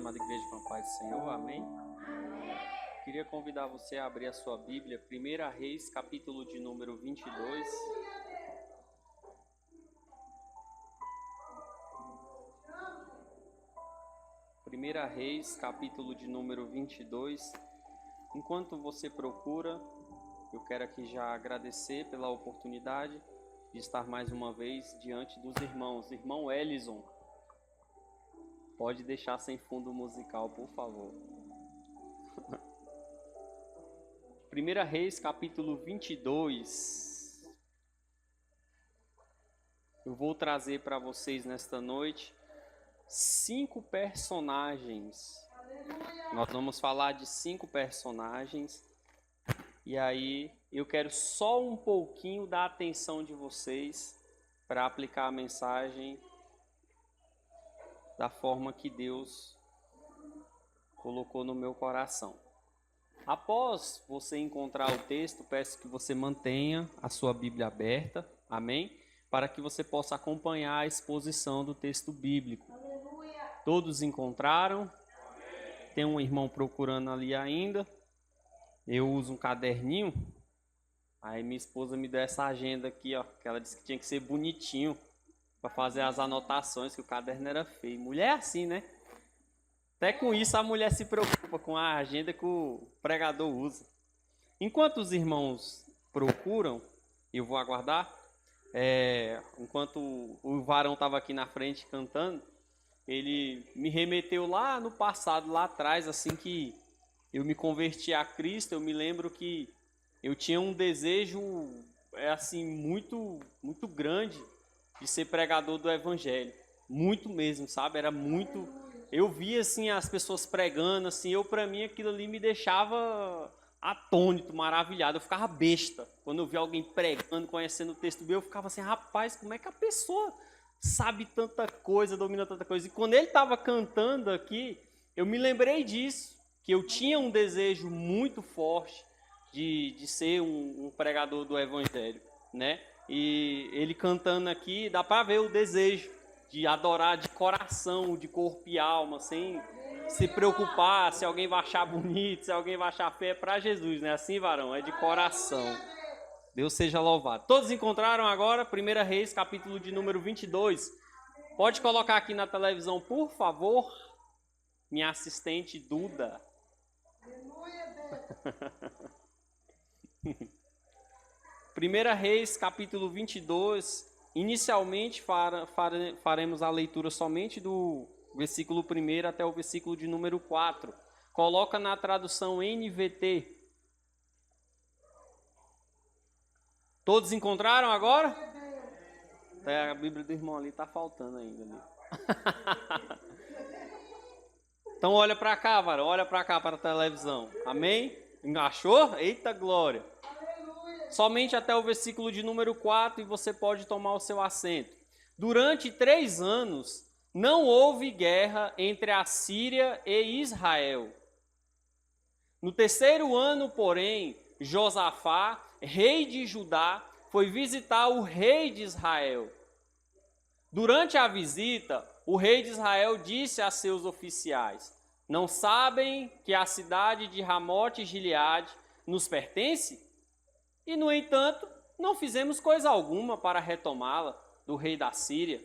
amada igreja, com a paz do Senhor, amém? Queria convidar você a abrir a sua Bíblia, 1 Reis, capítulo de número 22. Primeira Reis, capítulo de número 22. Enquanto você procura, eu quero aqui já agradecer pela oportunidade de estar mais uma vez diante dos irmãos. Irmão Elison, pode deixar sem fundo musical, por favor. 1 Reis, capítulo 22. Eu vou trazer para vocês nesta noite 5 personagens. Nós vamos falar de 5 personagens. E aí eu quero só um pouquinho da atenção de vocês para aplicar a mensagem da forma que Deus colocou no meu coração. Após você encontrar o texto, peço que você mantenha a sua Bíblia aberta, amém? Para que você possa acompanhar a exposição do texto bíblico. Aleluia. Todos encontraram? Tem um irmão procurando ali ainda. Eu uso um caderninho. Aí minha esposa me deu essa agenda aqui, ó, que ela disse que tinha que ser bonitinho para fazer as anotações, que o caderno era feio. Mulher é assim, né? Até com isso a mulher se preocupa com a agenda que o pregador usa. Enquanto os irmãos procuram, eu vou aguardar. Enquanto o varão estava aqui na frente cantando, ele me remeteu lá no passado, lá atrás, assim que eu me converti a Cristo. Eu me lembro que eu tinha um desejo assim muito, muito grande de ser pregador do evangelho, muito mesmo, sabe? Era muito. Eu via assim as pessoas pregando, assim, para mim aquilo ali me deixava atônito, maravilhado. Eu ficava besta quando eu via alguém pregando, conhecendo o texto bíblico. Eu ficava assim, rapaz, como é que a pessoa sabe tanta coisa, domina tanta coisa? E quando ele estava cantando aqui, eu me lembrei disso, que eu tinha um desejo muito forte de ser um pregador do evangelho, né? E ele cantando aqui, dá para ver o desejo de adorar de coração, de corpo e alma, sem se preocupar se alguém vai achar bonito, se alguém vai achar feio. É para Jesus, né? Assim, varão, é de coração. Deus seja louvado. Todos encontraram agora 1 Reis, capítulo de número 22. Pode colocar aqui na televisão, por favor, minha assistente Duda. 1 Reis, capítulo 22, inicialmente faremos a leitura somente do versículo 1 até o versículo de número 4. Coloca na tradução NVT. Todos encontraram agora? A Bíblia do irmão ali está faltando ainda. Ali. Então olha para cá, varão, olha para cá, para a televisão. Amém? Achou? Eita glória! Somente até o versículo de número 4 e você pode tomar o seu assento. Durante 3 anos não houve guerra entre a Síria e Israel. No 3º ano, porém, Josafá, rei de Judá, foi visitar o rei de Israel. Durante a visita, o rei de Israel disse a seus oficiais: não sabem que a cidade de Ramote-Gileade nos pertence? E, no entanto, não fizemos coisa alguma para retomá-la do rei da Síria.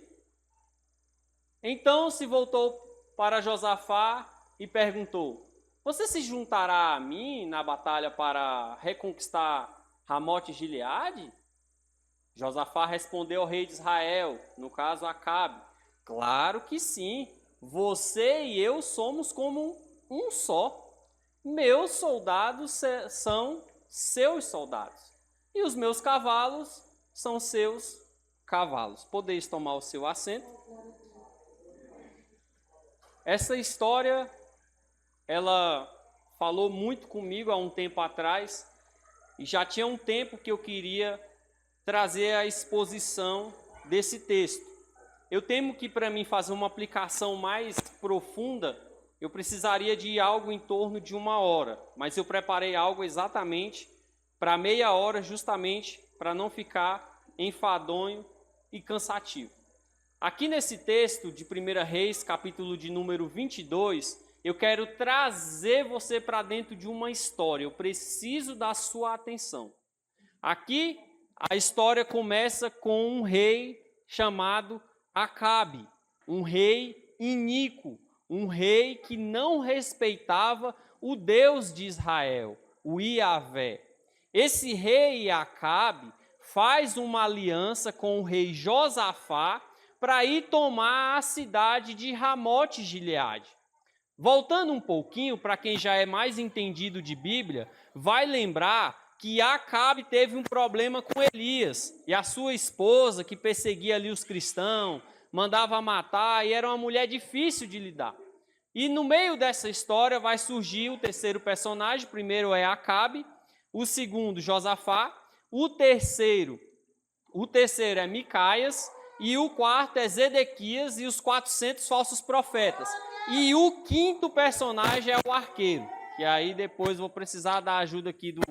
Então se voltou para Josafá e perguntou: você se juntará a mim na batalha para reconquistar Ramote-Gileade? Josafá respondeu ao rei de Israel, no caso Acabe: claro que sim, você e eu somos como um só. Meus soldados são seus soldados, e os meus cavalos são seus cavalos. Podeis tomar o seu assento. Essa história, ela falou muito comigo há um tempo atrás, e já tinha um tempo que eu queria trazer a exposição desse texto. Eu temo que para mim fazer uma aplicação mais profunda, eu precisaria de algo em torno de 1 hora, mas eu preparei algo exatamente para meia hora, justamente para não ficar enfadonho e cansativo. Aqui nesse texto de 1 Reis, capítulo de número 22, eu quero trazer você para dentro de uma história. Eu preciso da sua atenção. Aqui, a história começa com um rei chamado Acabe, um rei iníquo, um rei que não respeitava o Deus de Israel, o Iavé. Esse rei Acabe faz uma aliança com o rei Josafá para ir tomar a cidade de Ramote-Gileade. Voltando um pouquinho, para quem já é mais entendido de Bíblia, vai lembrar que Acabe teve um problema com Elias e a sua esposa, que perseguia ali os cristãos, mandava matar, e era uma mulher difícil de lidar. E no meio dessa história vai surgir o terceiro personagem. O primeiro é Acabe, o segundo Josafá, o terceiro é Micaias, e o quarto é Zedequias e os 400 falsos profetas. E o quinto personagem é o arqueiro, que aí depois vou precisar da ajuda aqui do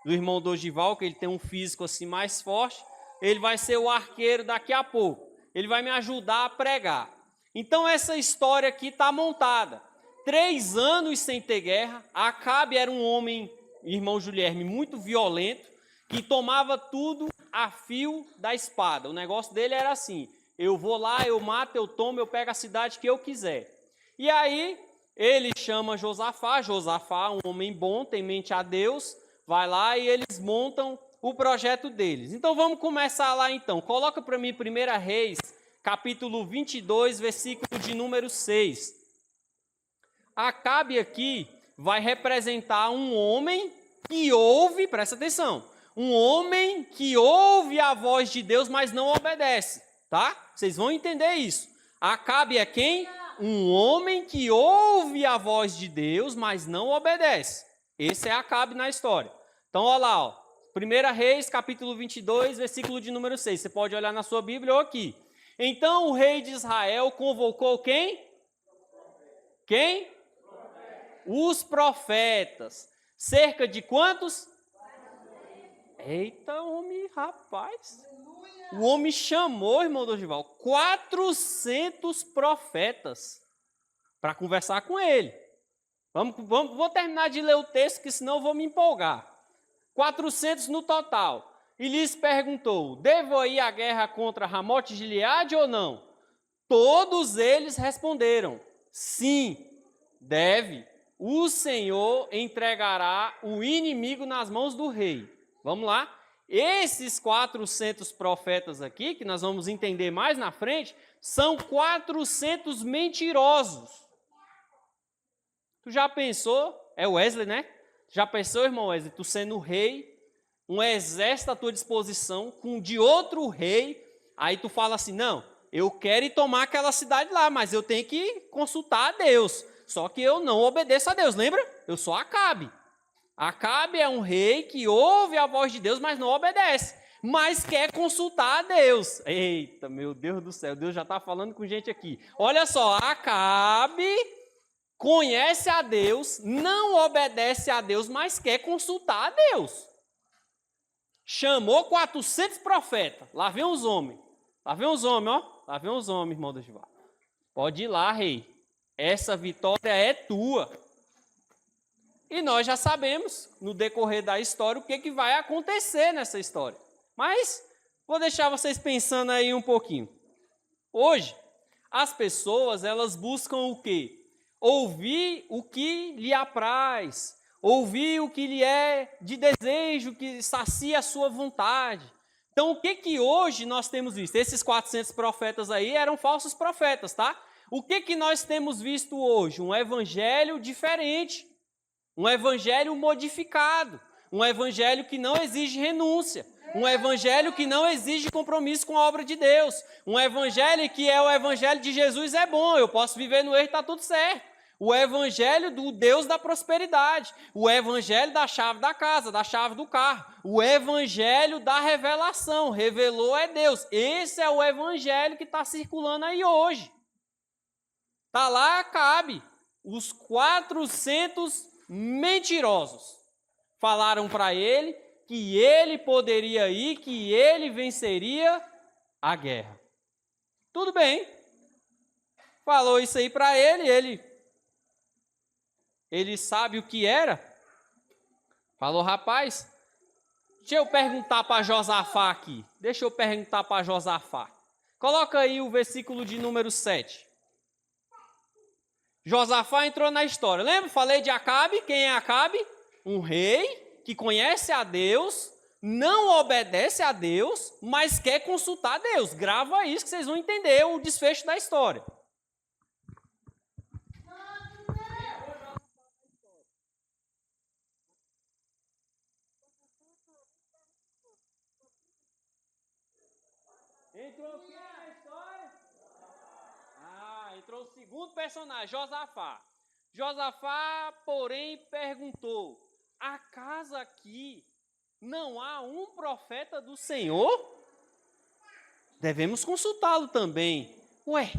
irmão Dorival, que ele tem um físico assim mais forte. Ele vai ser o arqueiro daqui a pouco. Ele vai me ajudar a pregar. Então essa história aqui está montada. 3 anos sem ter guerra. Acabe era um homem, irmão Julierme, muito violento, que tomava tudo a fio da espada. O negócio dele era assim: eu vou lá, eu mato, eu tomo, eu pego a cidade que eu quiser. E aí ele chama Josafá, um homem bom, temente a Deus, vai lá e eles montam o projeto deles. Então vamos começar lá então. Coloca para mim 1 Reis, capítulo 22, versículo de número 6. Acabe aqui vai representar um homem que ouve, presta atenção, um homem que ouve a voz de Deus, mas não obedece, tá? Vocês vão entender isso. Acabe é quem? Um homem que ouve a voz de Deus, mas não obedece. Esse é Acabe na história. Então, olha lá, ó. 1 Reis, capítulo 22, versículo de número 6. Você pode olhar na sua Bíblia ou aqui. Então, o rei de Israel convocou quem? Quem? Os profetas. Cerca de quantos? Eita, homem, rapaz. O homem chamou, irmão Dorival, 400 profetas para conversar com ele. Vou terminar de ler o texto, que senão eu vou me empolgar. 400 no total. E lhes perguntou: devo ir à guerra contra Ramote-Gileade ou não? Todos eles responderam: sim, deve. O Senhor entregará o inimigo nas mãos do rei. Vamos lá? Esses 400 profetas aqui, que nós vamos entender mais na frente, são 400 mentirosos. Tu já pensou? É Wesley, né? Já pensou, irmão Wesley, tu sendo rei, um exército à tua disposição, com de outro rei, aí tu fala assim: não, eu quero ir tomar aquela cidade lá, mas eu tenho que consultar a Deus. Só que eu não obedeço a Deus, lembra? Eu sou Acabe. Acabe é um rei que ouve a voz de Deus, mas não obedece, mas quer consultar a Deus. Eita, meu Deus do céu, Deus já está falando com gente aqui. Olha só, Acabe conhece a Deus, não obedece a Deus, mas quer consultar a Deus. Chamou 400 profetas. Lá vem os homens. Lá vem os homens, ó. Lá vem os homens, irmão do Gival. Pode ir lá, rei. Essa vitória é tua. E nós já sabemos, no decorrer da história, o que vai acontecer nessa história. Mas vou deixar vocês pensando aí um pouquinho. Hoje, as pessoas, elas buscam o quê? Ouvir o que lhe apraz, ouvir o que lhe é de desejo, que sacia a sua vontade. Então, o que hoje nós temos visto? Esses 400 profetas aí eram falsos profetas, tá? O que nós temos visto hoje? Um evangelho diferente, um evangelho modificado, um evangelho que não exige renúncia, um evangelho que não exige compromisso com a obra de Deus, um evangelho que é o evangelho de Jesus é bom, eu posso viver no erro e está tudo certo. O evangelho do Deus da prosperidade, o evangelho da chave da casa, da chave do carro, o evangelho da revelação, revelou é Deus. Esse é o evangelho que está circulando aí hoje. Está lá Acabe, os 400 mentirosos falaram para ele que ele poderia ir, que ele venceria a guerra. Tudo bem. Falou isso aí para ele, ele ele sabe o que era? Falou, rapaz, deixa eu perguntar para Josafá aqui. Deixa eu perguntar para Josafá. Coloca aí o versículo de número 7. Josafá entrou na história. Lembra? Falei de Acabe. Quem é Acabe? Um rei que conhece a Deus, não obedece a Deus, mas quer consultar a Deus. Grava isso que vocês vão entender o desfecho da história. Entrou quem na história? Entrou o segundo personagem, Josafá. Josafá, porém, perguntou: acaso aqui não há um profeta do Senhor? Devemos consultá-lo também. Ué,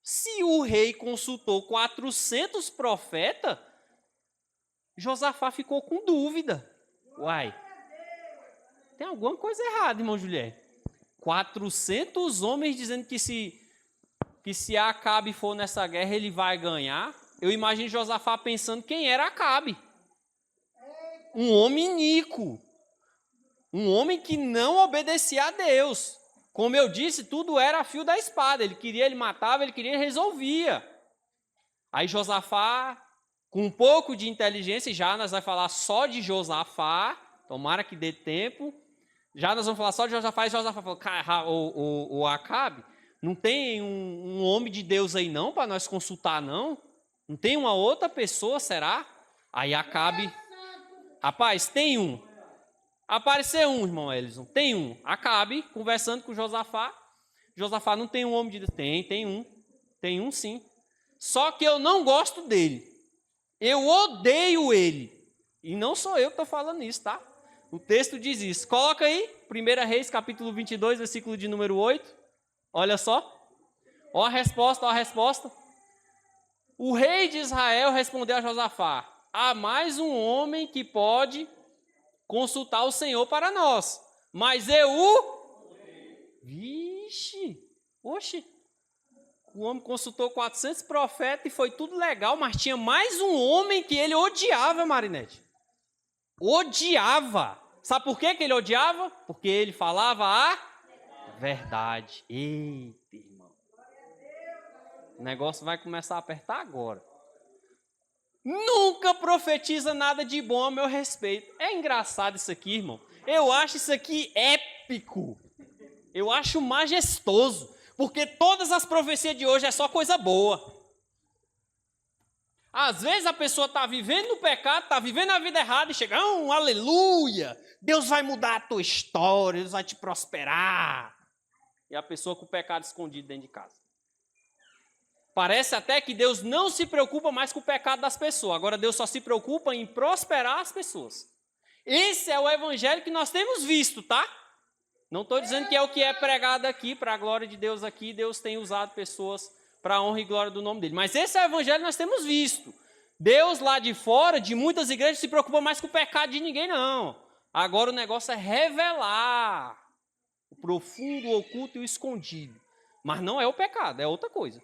se o rei consultou 400 profetas, Josafá ficou com dúvida. Uai, tem alguma coisa errada, irmão Juliette. 400 homens dizendo que se Acabe for nessa guerra, ele vai ganhar. Eu imagino Josafá pensando quem era Acabe. Um homem iníquo. Um homem que não obedecia a Deus. Como eu disse, tudo era a fio da espada. Ele queria, ele matava, ele queria, ele resolvia. Aí Josafá, com um pouco de inteligência, já nós vamos falar só de Josafá, tomara que dê tempo. Já nós vamos falar só de Josafá, e Josafá falou: o Acabe, não tem um homem de Deus aí não, para nós consultar não? Não tem uma outra pessoa, será? Aí Acabe, rapaz, tem um. Apareceu um, irmão Elison, tem um. Acabe, conversando com Josafá. Josafá, não tem um homem de Deus? Tem um sim. Só que eu não gosto dele. Eu odeio ele. E não sou eu que estou falando isso, tá? O texto diz isso. Coloca aí, 1 Reis, capítulo 22, versículo de número 8. Olha só. Ó a resposta, ó a resposta. O rei de Israel respondeu a Josafá: há mais um homem que pode consultar o Senhor para nós, mas eu o... Vixe, oxe. O homem consultou 400 profetas e foi tudo legal, mas tinha mais um homem que ele odiava, Marinete. Odiava. Sabe por que ele odiava? Porque ele falava a verdade. Eita, irmão. O negócio vai começar a apertar agora. Nunca profetiza nada de bom a meu respeito. É engraçado isso aqui, irmão. Eu acho isso aqui épico. Eu acho majestoso. Porque todas as profecias de hoje é só coisa boa. Às vezes a pessoa está vivendo no pecado, está vivendo a vida errada e chega, aleluia, Deus vai mudar a tua história, Deus vai te prosperar. E a pessoa com o pecado escondido dentro de casa. Parece até que Deus não se preocupa mais com o pecado das pessoas. Agora Deus só se preocupa em prosperar as pessoas. Esse é o evangelho que nós temos visto, tá? Não estou dizendo que é o que é pregado aqui, para a glória de Deus aqui, Deus tem usado pessoas para a honra e glória do nome dele. Mas esse é o evangelho que nós temos visto. Deus lá de fora, de muitas igrejas, se preocupa mais com o pecado de ninguém, não. Agora o negócio é revelar o profundo, o oculto e o escondido. Mas não é o pecado, é outra coisa.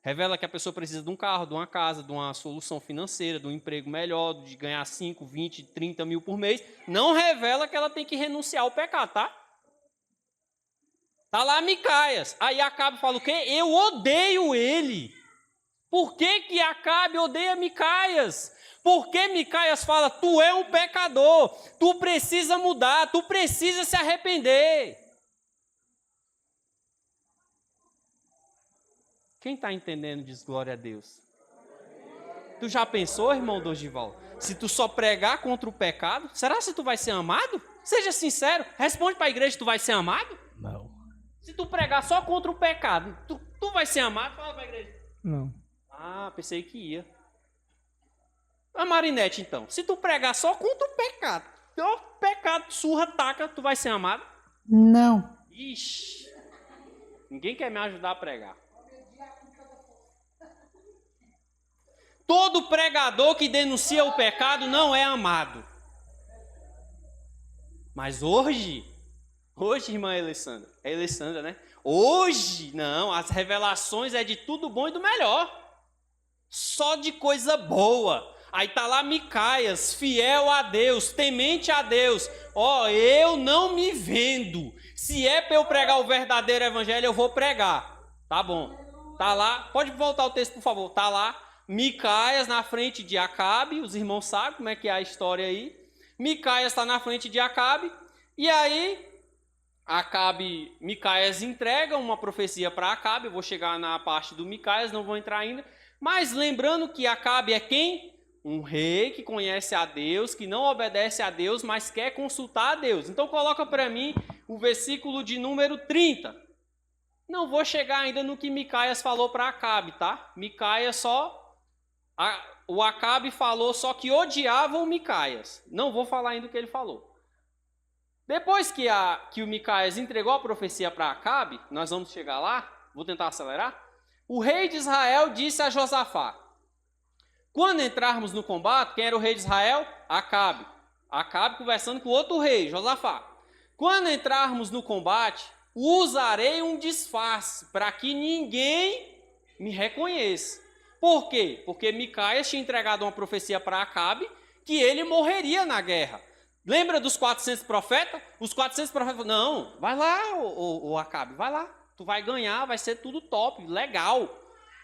Revela que a pessoa precisa de um carro, de uma casa, de uma solução financeira, de um emprego melhor, de ganhar 5, 20, 30 mil por mês. Não revela que ela tem que renunciar ao pecado, tá? Está lá Micaias. Aí Acabe fala o quê? Eu odeio ele. Por que Acabe odeia Micaias? Porque Micaias fala, tu é um pecador, tu precisa mudar, tu precisa se arrepender. Quem está entendendo diz glória a Deus? Tu já pensou, irmão Dorival? Se tu só pregar contra o pecado, será que tu vai ser amado? Seja sincero, responde para a igreja, tu vai ser amado? Não. Se tu pregar só contra o pecado, tu vai ser amado? Fala para a igreja. Não. Ah, pensei que ia. A Marinete, então. Se tu pregar só contra o pecado, surra, taca, tu vai ser amado? Não. Ixi. Ninguém quer me ajudar a pregar. Todo pregador que denuncia o pecado não é amado. Mas hoje, irmã Alessandra, né? Hoje, não, as revelações é de tudo bom e do melhor. Só de coisa boa. Aí tá lá Micaias, fiel a Deus, temente a Deus. Ó, eu não me vendo. Se é para eu pregar o verdadeiro evangelho, eu vou pregar. Tá bom. Tá lá, pode voltar o texto, por favor. Tá lá Micaias na frente de Acabe. Os irmãos sabem como é que é a história aí. Micaias está na frente de Acabe. E aí Micaias entrega uma profecia para Acabe. Eu vou chegar na parte do Micaias, não vou entrar ainda. Mas lembrando que Acabe é quem? Um rei que conhece a Deus, que não obedece a Deus, mas quer consultar a Deus. Então coloca para mim o versículo de número 30. Não vou chegar ainda no que Micaias falou para Acabe, tá? O Acabe falou só que odiava o Micaias. Não vou falar ainda o que ele falou. Depois que o Micaias entregou a profecia para Acabe, nós vamos chegar lá, vou tentar acelerar. O rei de Israel disse a Josafá: quando entrarmos no combate, quem era o rei de Israel? Acabe. Acabe conversando com outro rei, Josafá. Quando entrarmos no combate, usarei um disfarce para que ninguém me reconheça. Por quê? Porque Micaias tinha entregado uma profecia para Acabe que ele morreria na guerra. Lembra dos 400 profetas? Os 400 profetas falaram: não, vai lá, o Acabe, vai lá. Tu vai ganhar, vai ser tudo top, legal.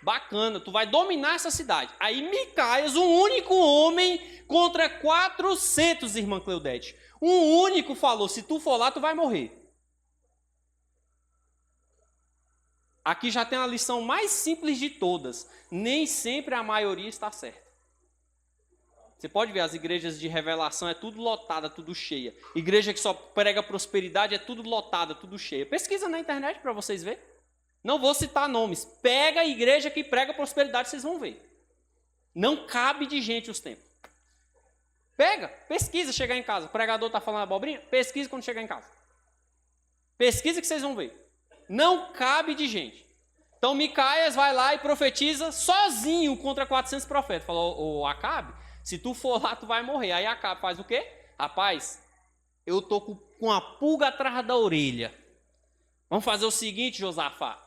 Bacana, tu vai dominar essa cidade. Aí Micaias, um único homem contra 400, irmã Cleudete. Um único falou: se tu for lá, tu vai morrer. Aqui já tem a lição mais simples de todas. Nem sempre a maioria está certa. Você pode ver, as igrejas de revelação é tudo lotada, tudo cheia. Igreja que só prega prosperidade é tudo lotada, tudo cheia. Pesquisa na internet para vocês verem. Não vou citar nomes. Pega a igreja que prega prosperidade, vocês vão ver. Não cabe de gente os tempos. Pega, pesquisa, chegar em casa. O pregador está falando abobrinha? Pesquisa quando chegar em casa. Pesquisa que vocês vão ver. Não cabe de gente. Então Micaias vai lá e profetiza sozinho contra 400 profetas. Falou: ô Acabe, se tu for lá, tu vai morrer. Aí Acabe faz o quê? Rapaz, eu tô com a pulga atrás da orelha. Vamos fazer o seguinte, Josafá.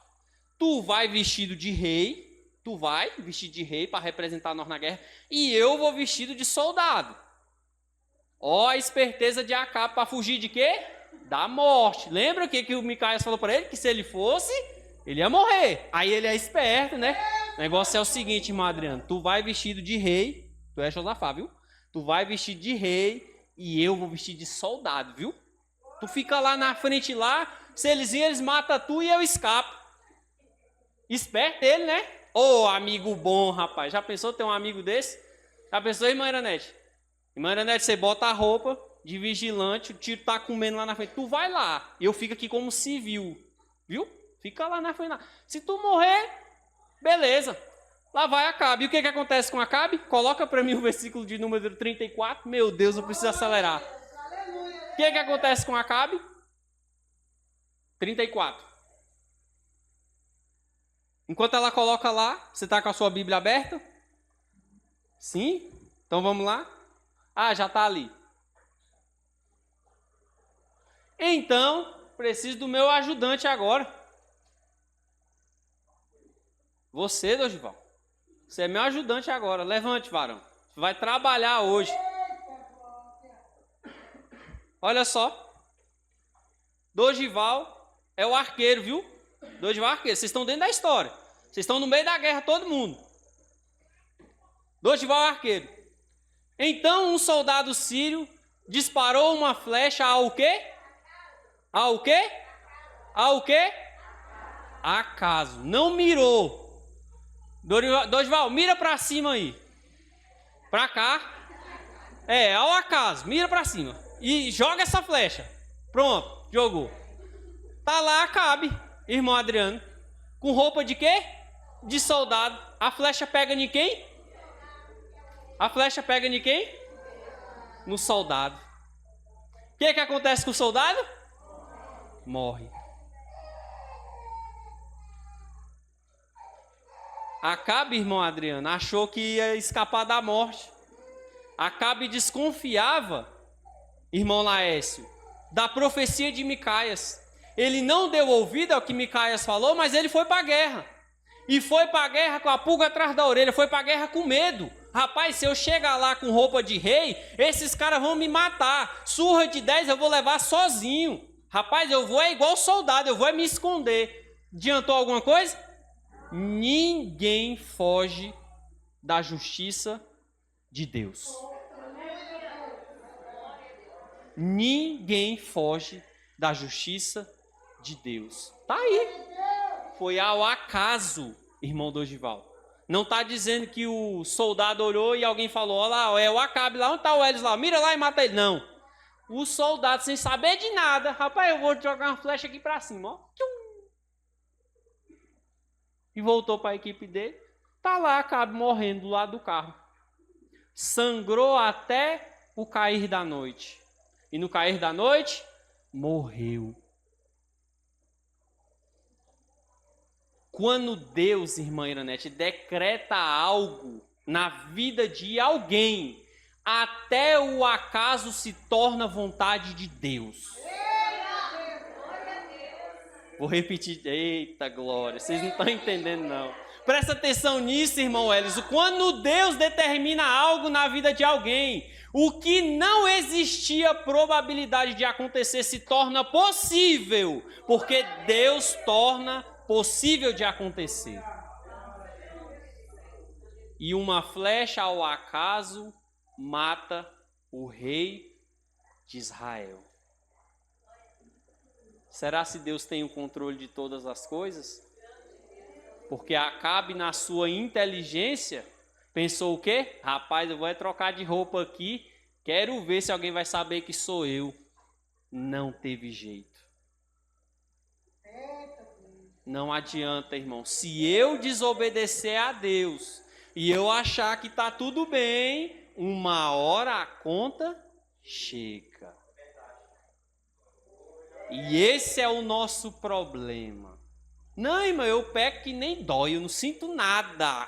Tu vai vestido de rei, para representar nós na guerra, e eu vou vestido de soldado. Ó a esperteza de Acabe para fugir de quê? Da morte. Lembra o que o Micaias falou para ele? Que se ele fosse, ele ia morrer. Aí ele é esperto, né? O negócio é o seguinte, irmão Adriano, tu vai vestido de rei, tu é Josafá, viu? Tu vai vestido de rei e eu vou vestir de soldado, viu? Tu fica lá na frente lá, se eles virem, eles matam tu e eu escapo. Esperto ele, né? Ô, amigo bom, rapaz. Já pensou ter um amigo desse? Já pensou, irmã Iranete? Irmã Iranete, você bota a roupa de vigilante, o tiro tá comendo lá na frente. Tu vai lá. E eu fico aqui como civil. Viu? Fica lá na frente. Se tu morrer, beleza. Lá vai Acabe. E o que acontece com Acabe? Coloca para mim o versículo de número 34. Meu Deus, eu preciso acelerar. O que acontece com Acabe? 34. Enquanto ela coloca lá, você está com a sua Bíblia aberta? Sim? Então vamos lá. Ah, já está ali. Então, preciso do meu ajudante agora. Você, Dorival. Você é meu ajudante agora. Levante, varão. Você vai trabalhar hoje. Olha só. Dorival é o arqueiro, viu? Dorival é arqueiro. Vocês estão dentro da história. Vocês estão no meio da guerra, todo mundo. Dorival é arqueiro. Então um soldado sírio disparou uma flecha ao quê? Ao quê? Ao quê? Acaso. Não mirou. Dorival, mira para cima aí. Para cá. É, ao acaso. Mira para cima. E joga essa flecha. Pronto, jogou. Tá lá Acabe, irmão Adriano, com roupa de quê? De soldado. A flecha pega em quem? A flecha pega em quem? No soldado. O que acontece com o soldado? Morre. Acabe, irmão Adriano, achou que ia escapar da morte. Acabe desconfiava, irmão Laércio, da profecia de Micaias. Ele não deu ouvido ao que Micaias falou, mas ele foi para a guerra. E foi para a guerra com a pulga atrás da orelha, foi para a guerra com medo. Rapaz, se eu chegar lá com roupa de rei, esses caras vão me matar. Surra de 10 eu vou levar sozinho. Rapaz, eu vou igual soldado, eu vou me esconder. Adiantou alguma coisa? Ninguém foge da justiça de Deus. Ninguém foge da justiça de Deus. Tá aí. Foi ao acaso, irmão Dorival. Não está dizendo que o soldado olhou e alguém falou, olha lá, é o Acabe lá, onde está o Elis lá? Mira lá e mata ele. Não. O soldado, sem saber de nada, rapaz, eu vou jogar uma flecha aqui para cima, ó. E voltou para a equipe dele. Tá lá, Acabe morrendo do lado do carro. Sangrou até o cair da noite. E no cair da noite, morreu. Quando Deus, irmã Iranete, decreta algo na vida de alguém, até o acaso se torna vontade de Deus. Vou repetir. Eita glória, vocês não estão entendendo não. Presta atenção nisso, irmão Elis. Quando Deus determina algo na vida de alguém, o que não existia probabilidade de acontecer se torna possível, porque Deus torna possível de acontecer. E uma flecha ao acaso mata o rei de Israel. Será se Deus tem o controle de todas as coisas? Porque Acabe, na sua inteligência, pensou o quê? Rapaz, eu vou trocar de roupa aqui, quero ver se alguém vai saber que sou eu. Não teve jeito. Não adianta, irmão. Se eu desobedecer a Deus e eu achar que está tudo bem, uma hora a conta chega. E esse é o nosso problema. Não, irmão, eu peco que nem dói, eu não sinto nada.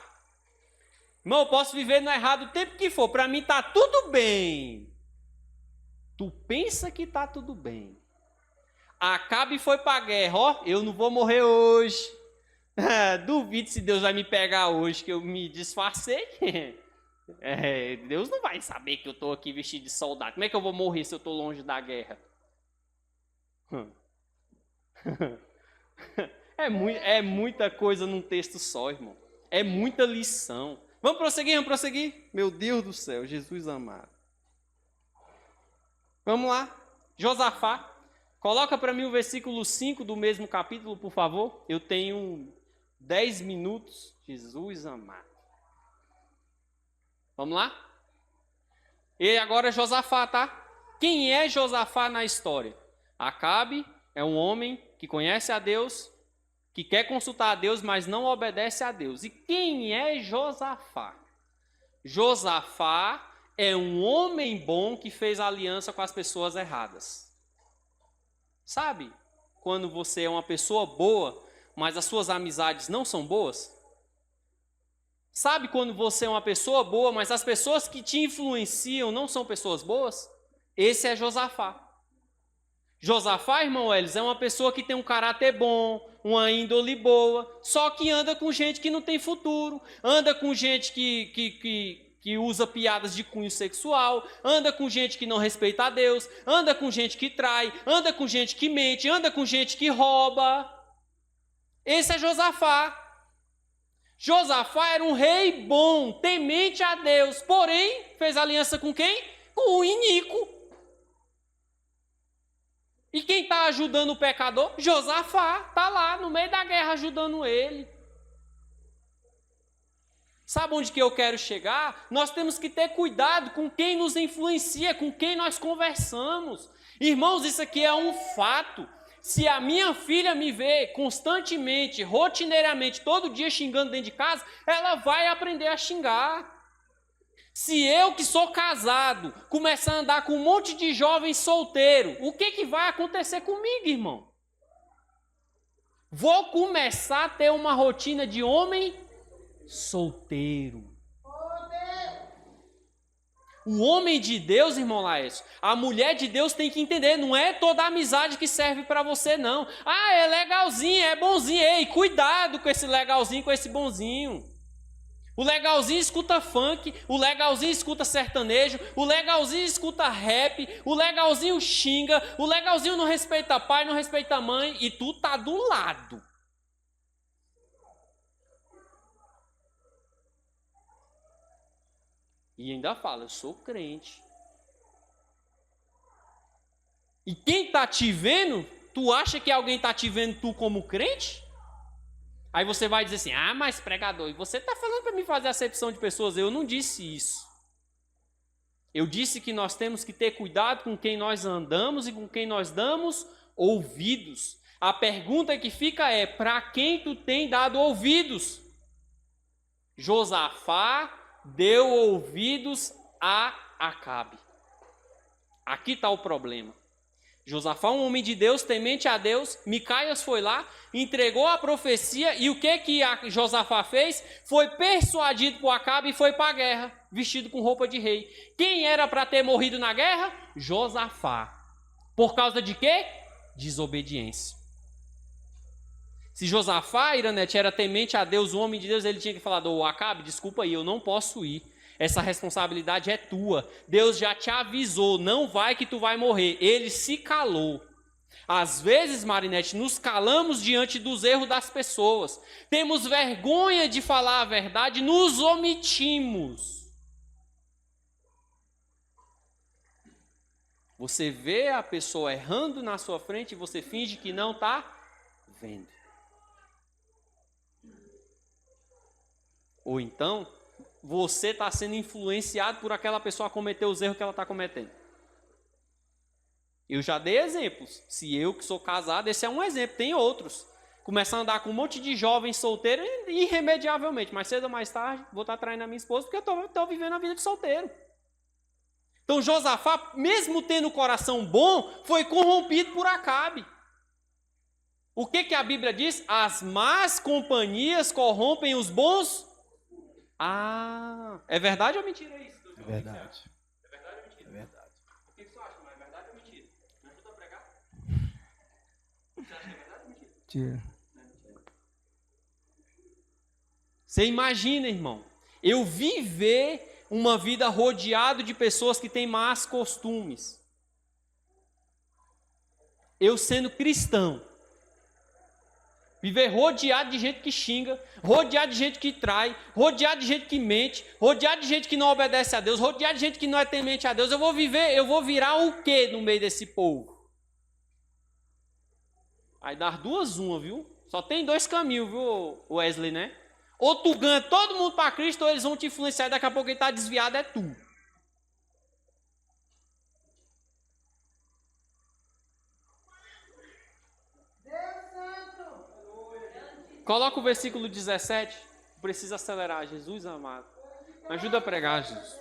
Irmão, eu posso viver no errado o tempo que for, para mim está tudo bem. Tu pensa que está tudo bem. Acabe foi para a guerra, ó, eu não vou morrer hoje. Duvido se Deus vai me pegar hoje, que eu me disfarcei. Deus não vai saber que eu estou aqui vestido de soldado. Como é que eu vou morrer se eu estou longe da guerra? É muita coisa num texto só, irmão. É muita lição. Vamos prosseguir? Meu Deus do céu, Jesus amado. Vamos lá. Josafá. Coloca para mim o versículo 5 do mesmo capítulo, por favor. Eu tenho 10 minutos. Jesus amado. Vamos lá? E agora Josafá, tá? Quem é Josafá na história? Acabe é um homem que conhece a Deus, que quer consultar a Deus, mas não obedece a Deus. E quem é Josafá? Josafá é um homem bom que fez aliança com as pessoas erradas. Sabe quando você é uma pessoa boa, mas as suas amizades não são boas? Sabe quando você é uma pessoa boa, mas as pessoas que te influenciam não são pessoas boas? Esse é Josafá. Josafá, irmão Elis, é uma pessoa que tem um caráter bom, uma índole boa, só que anda com gente que não tem futuro, anda com gente que usa piadas de cunho sexual, anda com gente que não respeita a Deus, anda com gente que trai, anda com gente que mente, anda com gente que rouba. Esse é Josafá. Josafá era um rei bom, temente a Deus, porém fez aliança com quem? Com o iníquo. E quem está ajudando o pecador? Josafá, está lá no meio da guerra ajudando ele. Sabe onde que eu quero chegar? Nós temos que ter cuidado com quem nos influencia, com quem nós conversamos. Irmãos, isso aqui é um fato. Se a minha filha me vê constantemente, rotineiramente, todo dia xingando dentro de casa, ela vai aprender a xingar. Se eu que sou casado começar a andar com um monte de jovens solteiros, o que vai acontecer comigo, irmão? Vou começar a ter uma rotina de homem solteiro. O homem de Deus, irmão Laércio, a mulher de Deus tem que entender, não é toda amizade que serve para você, não. Ah, é legalzinho, é bonzinho. Ei, cuidado com esse legalzinho, com esse bonzinho. O legalzinho escuta funk, o legalzinho escuta sertanejo, o legalzinho escuta rap, o legalzinho xinga, o legalzinho não respeita pai, não respeita mãe, e tu tá do lado. E ainda fala, eu sou crente. E quem está te vendo, tu acha que alguém está te vendo tu como crente? Aí você vai dizer assim, ah, mas pregador, e você está falando para mim fazer acepção de pessoas? Eu não disse isso. Eu disse que nós temos que ter cuidado com quem nós andamos e com quem nós damos ouvidos. A pergunta que fica é, para quem tu tem dado ouvidos? Josafá deu ouvidos a Acabe. Aqui está o problema. Josafá, um homem de Deus, temente a Deus, Micaias foi lá, entregou a profecia, e o que Josafá fez? Foi persuadido por Acabe e foi para a guerra, vestido com roupa de rei. Quem era para ter morrido na guerra? Josafá. Por causa de quê? Desobediência. Se Josafá, Iranete, era temente a Deus, o homem de Deus, ele tinha que falar, ô Acabe, desculpa aí, eu não posso ir. Essa responsabilidade é tua. Deus já te avisou, não vai que tu vai morrer. Ele se calou. Às vezes, Marinete, nos calamos diante dos erros das pessoas. Temos vergonha de falar a verdade, nos omitimos. Você vê a pessoa errando na sua frente e você finge que não está vendo. Ou então, você está sendo influenciado por aquela pessoa a cometer os erros que ela está cometendo. Eu já dei exemplos. Se eu que sou casado, esse é um exemplo, tem outros. Começar a andar com um monte de jovens solteiros, irremediavelmente, mais cedo ou mais tarde, vou estar traindo a minha esposa, porque eu estou vivendo a vida de solteiro. Então Josafá, mesmo tendo o coração bom, foi corrompido por Acabe. O que a Bíblia diz? As más companhias corrompem os bons. Ah, é verdade ou mentira isso? É verdade. É verdade ou mentira? É verdade. O que você acha? Mas é verdade ou mentira? Me ajuda a pregar? Você acha que é verdade ou mentira? Mentira. Não é mentira. Você imagina, irmão, eu viver uma vida rodeado de pessoas que têm más costumes. Eu sendo cristão. Viver rodeado de gente que xinga, rodeado de gente que trai, rodeado de gente que mente, rodeado de gente que não obedece a Deus, rodeado de gente que não é temente a Deus. Eu vou virar o quê no meio desse povo? Aí dá duas uma, viu? Só tem dois caminhos, viu, Wesley, né? Ou tu ganha todo mundo para Cristo, ou eles vão te influenciar e daqui a pouco quem está desviado é tu. Coloca o versículo 17. Precisa acelerar, Jesus amado. Me ajuda a pregar, Jesus.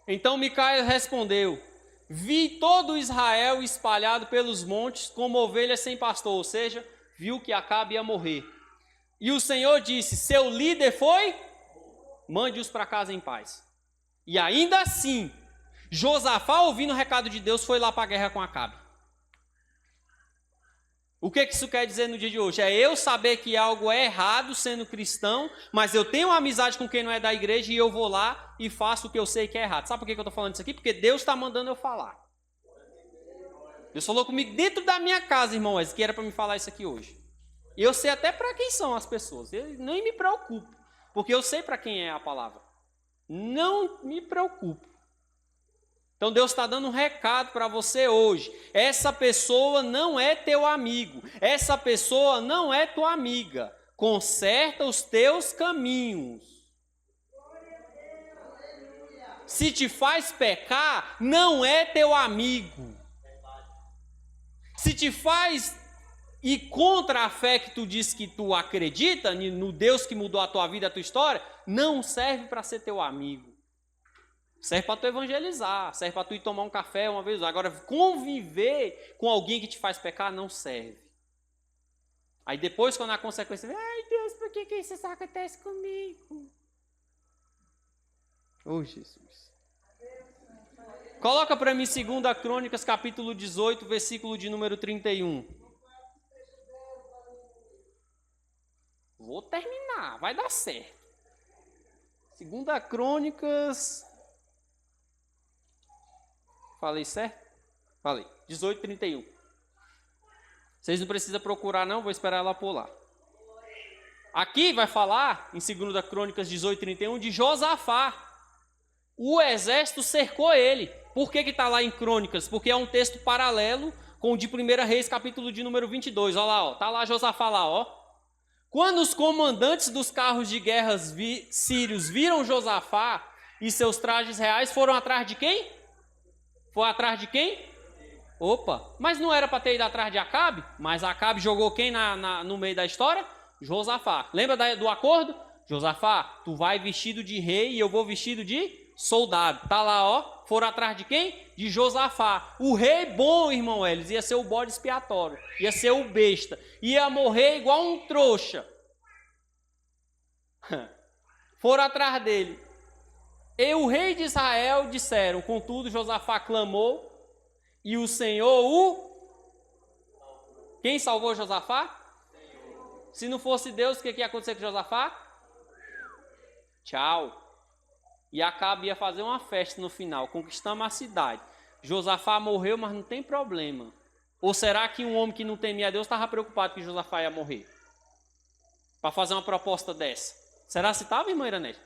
Então Micaias respondeu: vi todo Israel espalhado pelos montes como ovelhas sem pastor, ou seja, viu que Acabe ia morrer. E o Senhor disse: seu líder foi? Mande-os para casa em paz. E ainda assim, Josafá, ouvindo o recado de Deus, foi lá para a guerra com Acabe. O que isso quer dizer no dia de hoje? É eu saber que algo é errado sendo cristão, mas eu tenho uma amizade com quem não é da igreja e eu vou lá e faço o que eu sei que é errado. Sabe por que eu estou falando isso aqui? Porque Deus está mandando eu falar. Deus falou comigo dentro da minha casa, irmão, que era para me falar isso aqui hoje. E eu sei até para quem são as pessoas. Eu nem me preocupo, porque eu sei para quem é a palavra. Não me preocupo. Então Deus está dando um recado para você hoje. Essa pessoa não é teu amigo. Essa pessoa não é tua amiga. Conserta os teus caminhos. Se te faz pecar, não é teu amigo. Se te faz ir contra a fé que tu diz que tu acredita, no Deus que mudou a tua vida, a tua história, não serve para ser teu amigo. Serve para tu evangelizar, serve para tu ir tomar um café uma vez. Agora, conviver com alguém que te faz pecar não serve. Aí depois, quando a consequência vem, ai Deus, por que isso acontece comigo? Oh, Jesus. Coloca para mim 2 Crônicas, capítulo 18, versículo de número 31. Vou terminar, vai dar certo. 2 Crônicas... Falei certo? Falei. 18, 31. Vocês não precisam procurar não, vou esperar ela pular. Aqui vai falar, em 2 Crônicas 18, 31, de Josafá. O exército cercou ele. Por que está lá em Crônicas? Porque é um texto paralelo com o de 1 Reis, capítulo de número 22. Olha lá, está lá Josafá lá, ó. Quando os comandantes dos carros de guerra sírios viram Josafá e seus trajes reais, foram atrás de quem? Foi atrás de quem? Opa, mas não era para ter ido atrás de Acabe? Mas Acabe jogou quem no meio da história? Josafá. Lembra do acordo? Josafá, tu vai vestido de rei e eu vou vestido de soldado. Tá lá, ó. Foram atrás de quem? De Josafá. O rei bom, irmão Elis, ia ser o bode expiatório. Ia ser o besta. Ia morrer igual um trouxa. Foram atrás dele. E o rei de Israel disseram, contudo Josafá clamou e o Senhor Quem salvou Josafá? Se não fosse Deus, o que ia acontecer com Josafá? Tchau. E Acabe ia fazer uma festa no final, conquistamos a cidade. Josafá morreu, mas não tem problema. Ou será que um homem que não temia a Deus estava preocupado que Josafá ia morrer? Para fazer uma proposta dessa. Será que estava, irmã Iranete?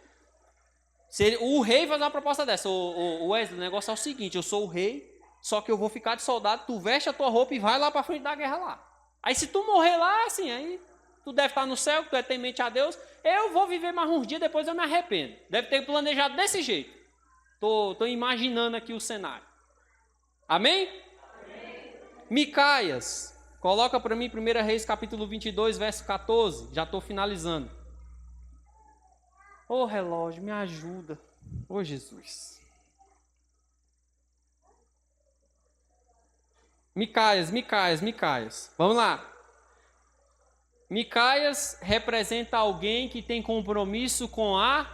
O rei faz uma proposta dessa. O Wesley, o negócio é o seguinte, eu sou o rei, só que eu vou ficar de soldado, tu veste a tua roupa e vai lá para frente da guerra lá. Aí se tu morrer lá, assim, aí tu deve estar no céu, tu é temente a Deus, eu vou viver mais uns dias, depois eu me arrependo. Deve ter planejado desse jeito. Tô imaginando aqui o cenário. Amém? Amém. Micaias, coloca para mim 1 Reis capítulo 22, verso 14, já estou finalizando. Ô relógio, me ajuda. Ô Jesus. Micaias. Vamos lá. Micaias representa alguém que tem compromisso com a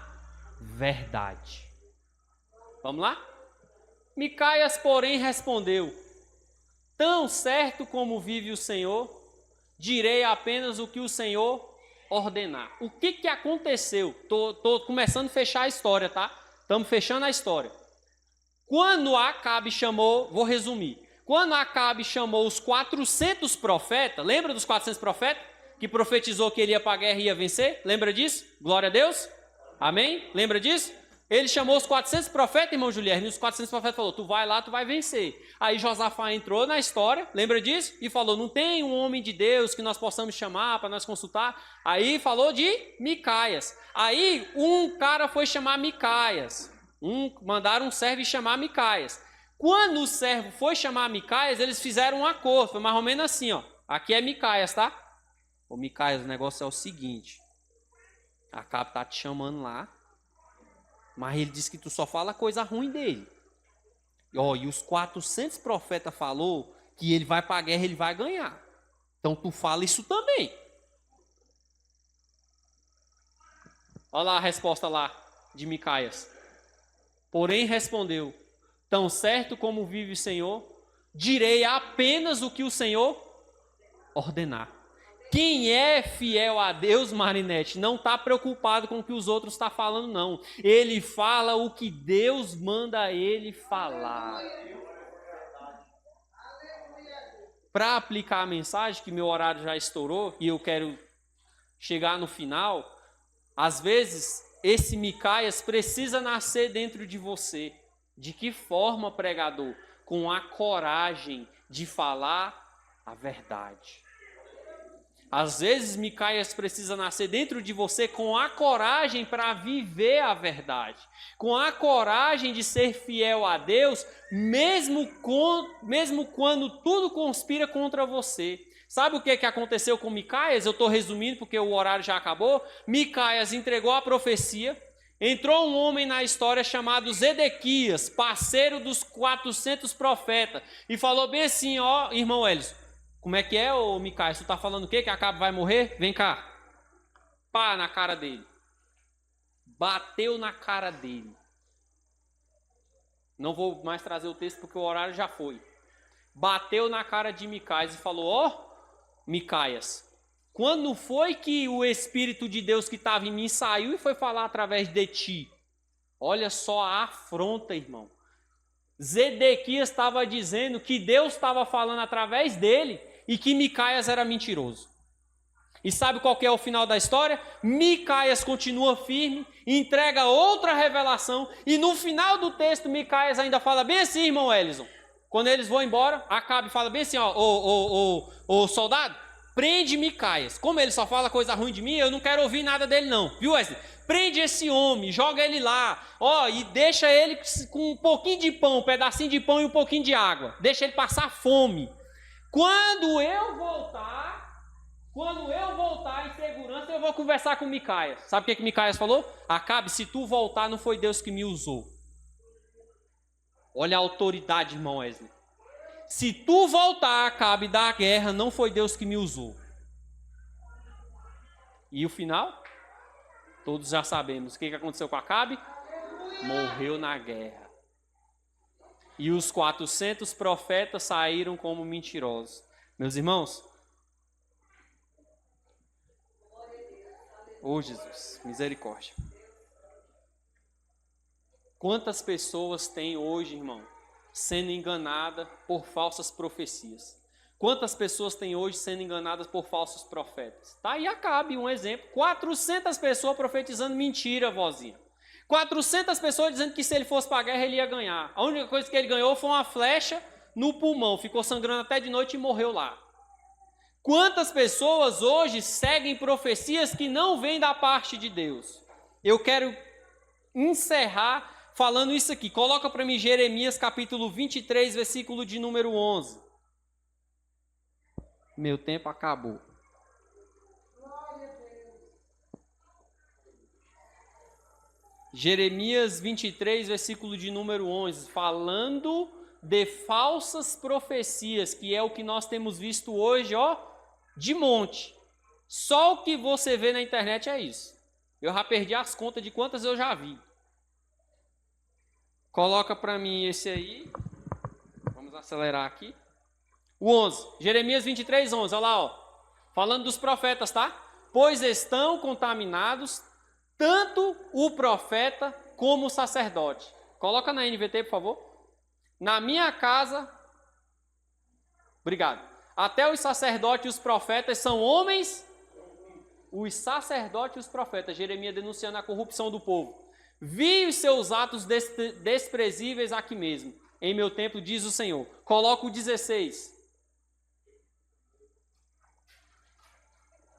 verdade. Vamos lá? Micaias, porém, respondeu: tão certo como vive o Senhor, direi apenas o que o Senhor ordenar. O que aconteceu? Tô começando a fechar a história, tá? Estamos fechando a história. Quando Acabe chamou, vou resumir. Quando Acabe chamou os 400 profetas, lembra dos 400 profetas? Que profetizou que ele ia para a guerra e ia vencer? Lembra disso? Glória a Deus? Amém? Lembra disso? Ele chamou os 400 profetas, irmão Juliano, e os 400 profetas falou, tu vai lá, tu vai vencer. Aí Josafá entrou na história, lembra disso? E falou, não tem um homem de Deus que nós possamos chamar para nós consultar? Aí falou de Micaias. Aí um cara foi chamar Micaias. Mandaram um servo chamar Micaias. Quando o servo foi chamar Micaias, eles fizeram um acordo. Foi mais ou menos assim, ó. Aqui é Micaias, tá? Ô Micaias, o negócio é o seguinte. Acabe tá te chamando lá. Mas ele disse que tu só fala coisa ruim dele. E os 400 profetas falou que ele vai para a guerra, ele vai ganhar. Então tu fala isso também. Olha lá a resposta lá de Micaias. Porém respondeu, tão certo como vive o Senhor, direi apenas o que o Senhor ordenar. Quem é fiel a Deus, Marinete, não está preocupado com o que os outros estão falando, não. Ele fala o que Deus manda ele falar. Para aplicar a mensagem, que meu horário já estourou e eu quero chegar no final, às vezes esse Micaias precisa nascer dentro de você. De que forma, pregador? Com a coragem de falar a verdade. Às vezes, Micaias precisa nascer dentro de você com a coragem para viver a verdade. Com a coragem de ser fiel a Deus, mesmo quando tudo conspira contra você. Sabe o que aconteceu com Micaias? Eu estou resumindo porque o horário já acabou. Micaias entregou a profecia. Entrou um homem na história chamado Zedequias, parceiro dos 400 profetas. E falou bem assim, ó, irmão Elis. Como é que é, ô Micaias? Tu está falando o quê? Que Acabe vai morrer? Vem cá. Pá, na cara dele. Bateu na cara dele. Não vou mais trazer o texto porque o horário já foi. Bateu na cara de Micaias e falou: ó, Micaias, quando foi que o Espírito de Deus que estava em mim saiu e foi falar através de ti? Olha só a afronta, irmão. Zedequias estava dizendo que Deus estava falando através dele e que Micaias era mentiroso. E sabe qual que é o final da história? Micaias continua firme, entrega outra revelação, e no final do texto Micaias ainda fala bem assim, irmão Elison. Quando eles vão embora, Acabe fala bem assim, ó, ô soldado, prende Micaias. Como ele só fala coisa ruim de mim, eu não quero ouvir nada dele não, viu Wesley? Prende esse homem, joga ele lá, ó, e deixa ele com um pouquinho de pão, um pedacinho de pão e um pouquinho de água. Deixa ele passar fome. Quando eu voltar em segurança, eu vou conversar com Micaias. Sabe o que Micaias falou? Acabe, se tu voltar, não foi Deus que me usou. Olha a autoridade, irmão Wesley. Se tu voltar, Acabe, da guerra, não foi Deus que me usou. E o final? Todos já sabemos. O que aconteceu com Acabe? Morreu na guerra. E os 400 profetas saíram como mentirosos. Meus irmãos, oh Jesus, misericórdia. Quantas pessoas tem hoje, irmão, sendo enganadas por falsas profecias? Quantas pessoas tem hoje sendo enganadas por falsos profetas? Tá aí Acabe, um exemplo. 400 pessoas profetizando mentira, vozinha. 400 pessoas dizendo que se ele fosse para a guerra ele ia ganhar. A única coisa que ele ganhou foi uma flecha no pulmão. Ficou sangrando até de noite e morreu lá. Quantas pessoas hoje seguem profecias que não vêm da parte de Deus? Eu quero encerrar falando isso aqui. Coloca para mim Jeremias capítulo 23, versículo de número 11. Meu tempo acabou. Jeremias 23, versículo de número 11. Falando de falsas profecias, que é o que nós temos visto hoje, ó, de monte. Só o que você vê na internet é isso. Eu já perdi as contas de quantas eu já vi. Coloca para mim esse aí. Vamos acelerar aqui. O 11. Jeremias 23, 11. Olha lá, ó. Falando dos profetas, tá? Pois estão contaminados tanto o profeta como o sacerdote. Coloca na NVT, por favor. Na minha casa. Obrigado. Até os sacerdotes e os profetas são homens. Os sacerdotes e os profetas. Jeremias denunciando a corrupção do povo. Vi os seus atos desprezíveis aqui mesmo. Em meu templo, diz o Senhor. Coloca o 16.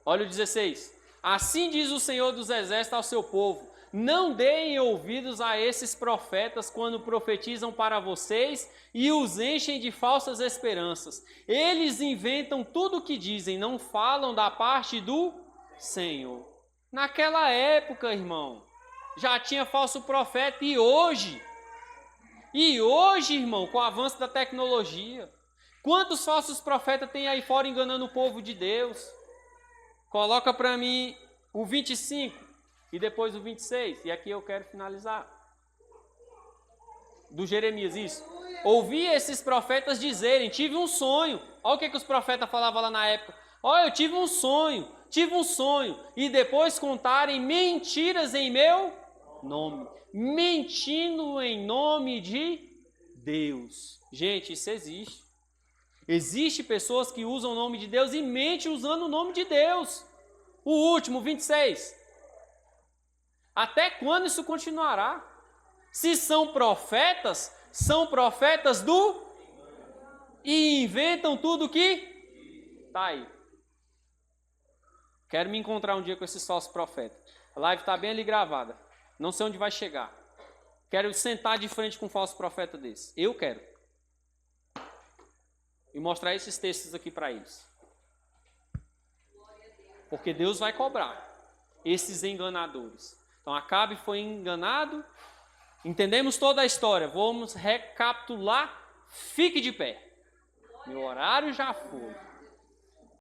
Olha o 16. Assim diz o Senhor dos Exércitos ao seu povo: não deem ouvidos a esses profetas quando profetizam para vocês e os enchem de falsas esperanças. Eles inventam tudo o que dizem, não falam da parte do Senhor. Naquela época, irmão, já tinha falso profeta. E hoje, irmão, com o avanço da tecnologia, quantos falsos profetas tem aí fora enganando o povo de Deus? Coloca para mim o 25 e depois o 26. E aqui eu quero finalizar. Do Jeremias, isso. Ouvi esses profetas dizerem: tive um sonho. Olha o que os profetas falavam lá na época. Olha, eu tive um sonho. E depois contarem mentiras em meu nome. Mentindo em nome de Deus. Gente, isso existe. Existem pessoas que usam o nome de Deus e mentem usando o nome de Deus. O último, 26. Até quando isso continuará? Se são profetas do... E inventam tudo que... Tá aí. Quero me encontrar um dia com esses falsos profetas. A live está bem ali gravada. Não sei onde vai chegar. Quero sentar de frente com um falso profeta desse. Eu quero. E mostrar esses textos aqui para eles. Porque Deus vai cobrar esses enganadores. Então Acabe foi enganado. Entendemos toda a história. Vamos recapitular. Fique de pé. Meu horário já foi.